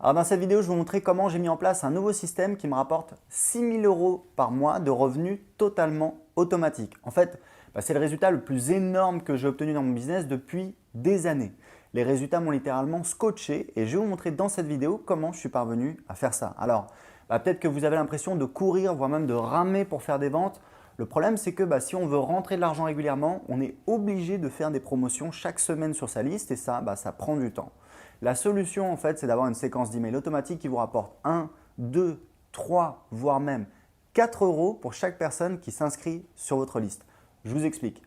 Alors dans cette vidéo, je vais vous montrer comment j'ai mis en place un nouveau système qui me rapporte 6 000 € par mois de revenus totalement automatiques. En fait, c'est le résultat le plus énorme que j'ai obtenu dans mon business depuis des années. Les résultats m'ont littéralement scotché et je vais vous montrer dans cette vidéo comment je suis parvenu à faire ça. Alors, peut-être que vous avez l'impression de courir, voire même de ramer pour faire des ventes. Le problème, c'est que si on veut rentrer de l'argent régulièrement, on est obligé de faire des promotions chaque semaine sur sa liste et ça, ça prend du temps. La solution, en fait, c'est d'avoir une séquence d'emails automatique qui vous rapporte 1, 2, 3, voire même 4 € pour chaque personne qui s'inscrit sur votre liste. Je vous explique.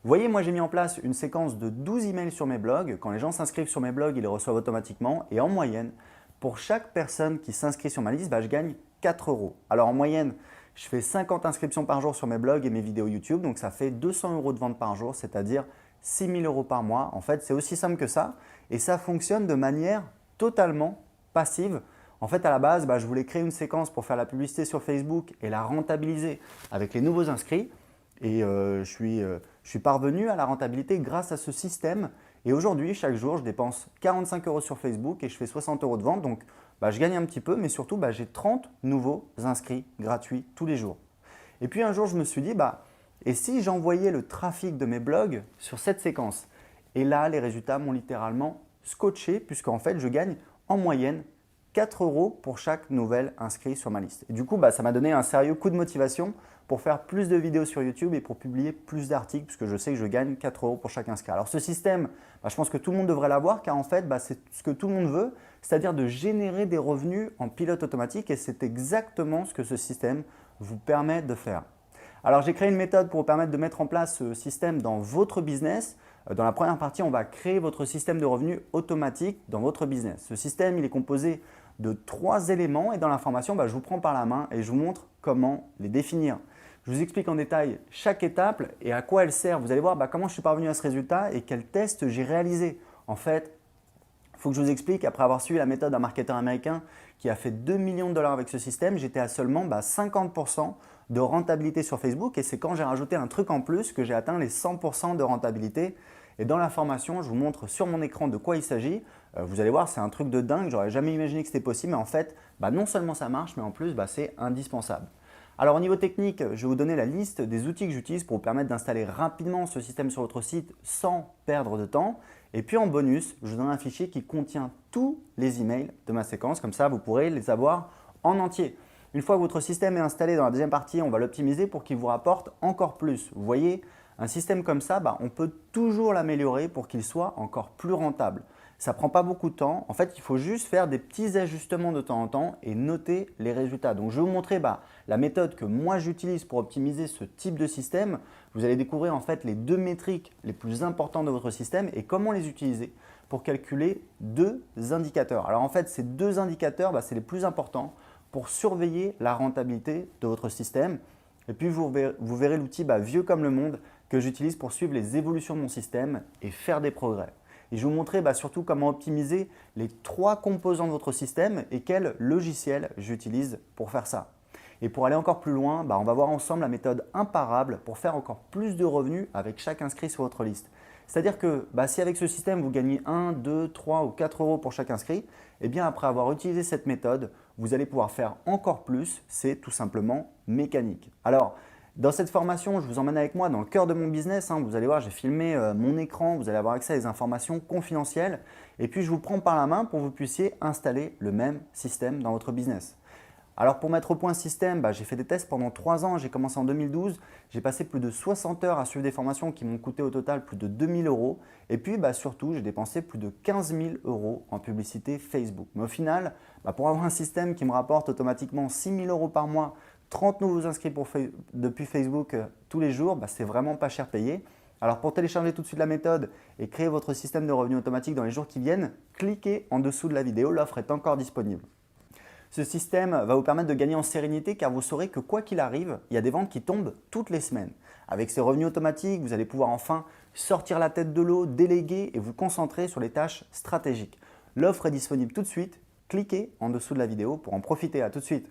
Vous voyez, moi j'ai mis en place une séquence de 12 emails sur mes blogs. Quand les gens s'inscrivent sur mes blogs, ils les reçoivent automatiquement. Et en moyenne, pour chaque personne qui s'inscrit sur ma liste, je gagne 4 €. Alors en moyenne, je fais 50 inscriptions par jour sur mes blogs et mes vidéos YouTube. Donc ça fait 200 € de vente par jour, c'est-à-dire 6 000 € par mois. En fait, c'est aussi simple que ça. Et ça fonctionne de manière totalement passive. En fait, à la base, je voulais créer une séquence pour faire la publicité sur Facebook et la rentabiliser avec les nouveaux inscrits. Et je suis parvenu à la rentabilité grâce à ce système. Et aujourd'hui, chaque jour, je dépense 45 € sur Facebook et je fais 60 € de vente. Donc, je gagne un petit peu, mais surtout, j'ai 30 nouveaux inscrits gratuits tous les jours. Et puis un jour, je me suis dit, et si j'envoyais le trafic de mes blogs sur cette séquence? Et là, les résultats m'ont littéralement scotché puisqu'en fait, je gagne en moyenne 4 € pour chaque nouvel inscrit sur ma liste. Et du coup, ça m'a donné un sérieux coup de motivation pour faire plus de vidéos sur YouTube et pour publier plus d'articles puisque je sais que je gagne 4 € pour chaque inscrit. Alors ce système, je pense que tout le monde devrait l'avoir car en fait, c'est ce que tout le monde veut, c'est-à-dire de générer des revenus en pilote automatique et c'est exactement ce que ce système vous permet de faire. Alors j'ai créé une méthode pour vous permettre de mettre en place ce système dans votre business. Dans la première partie, on va créer votre système de revenus automatique dans votre business. Ce système, il est composé de 3 éléments et dans la formation, je vous prends par la main et je vous montre comment les définir. Je vous explique en détail chaque étape et à quoi elle sert. Vous allez voir comment je suis parvenu à ce résultat et quel test j'ai réalisé. En fait, il faut que je vous explique, après avoir suivi la méthode d'un marketeur américain qui a fait 2 millions de dollars avec ce système, j'étais à seulement 50% de rentabilité sur Facebook et c'est quand j'ai rajouté un truc en plus que j'ai atteint les 100% de rentabilité. Et dans la formation, je vous montre sur mon écran de quoi il s'agit. Vous allez voir, c'est un truc de dingue, j'aurais jamais imaginé que c'était possible, mais en fait, non seulement ça marche, mais en plus, c'est indispensable. Alors au niveau technique, je vais vous donner la liste des outils que j'utilise pour vous permettre d'installer rapidement ce système sur votre site sans perdre de temps. Et puis en bonus, je vous donne un fichier qui contient tous les emails de ma séquence, comme ça vous pourrez les avoir en entier. Une fois que votre système est installé dans la deuxième partie, on va l'optimiser pour qu'il vous rapporte encore plus. Vous voyez, un système comme ça, on peut toujours l'améliorer pour qu'il soit encore plus rentable. Ça ne prend pas beaucoup de temps. En fait, il faut juste faire des petits ajustements de temps en temps et noter les résultats. Donc, je vais vous montrer la méthode que moi j'utilise pour optimiser ce type de système. Vous allez découvrir en fait les 2 métriques les plus importantes de votre système et comment les utiliser pour calculer 2 indicateurs. Alors en fait, ces 2 indicateurs, c'est les plus importants pour surveiller la rentabilité de votre système. Et puis, vous verrez l'outil vieux comme le monde que j'utilise pour suivre les évolutions de mon système et faire des progrès. Et je vais vous montrer surtout comment optimiser les 3 composants de votre système et quel logiciel j'utilise pour faire ça. Et pour aller encore plus loin, on va voir ensemble la méthode imparable pour faire encore plus de revenus avec chaque inscrit sur votre liste. C'est-à-dire que si avec ce système, vous gagnez 1, 2, 3 ou 4 € pour chaque inscrit, et bien après avoir utilisé cette méthode, vous allez pouvoir faire encore plus. C'est tout simplement mécanique. Alors, dans cette formation, je vous emmène avec moi dans le cœur de mon business. Vous allez voir, j'ai filmé mon écran, vous allez avoir accès à des informations confidentielles. Et puis, je vous prends par la main pour que vous puissiez installer le même système dans votre business. Alors pour mettre au point ce système, j'ai fait des tests pendant 3 ans. J'ai commencé en 2012. J'ai passé plus de 60 heures à suivre des formations qui m'ont coûté au total plus de 2 000 €. Et puis surtout, j'ai dépensé plus de 15 000 € en publicité Facebook. Mais au final, pour avoir un système qui me rapporte automatiquement 6 000 € par mois, 30 nouveaux inscrits depuis Facebook tous les jours, c'est vraiment pas cher payé. Alors pour télécharger tout de suite la méthode et créer votre système de revenus automatique dans les jours qui viennent, cliquez en dessous de la vidéo, l'offre est encore disponible. Ce système va vous permettre de gagner en sérénité car vous saurez que quoi qu'il arrive, il y a des ventes qui tombent toutes les semaines. Avec ces revenus automatiques, vous allez pouvoir enfin sortir la tête de l'eau, déléguer et vous concentrer sur les tâches stratégiques. L'offre est disponible tout de suite. Cliquez en dessous de la vidéo pour en profiter. À tout de suite.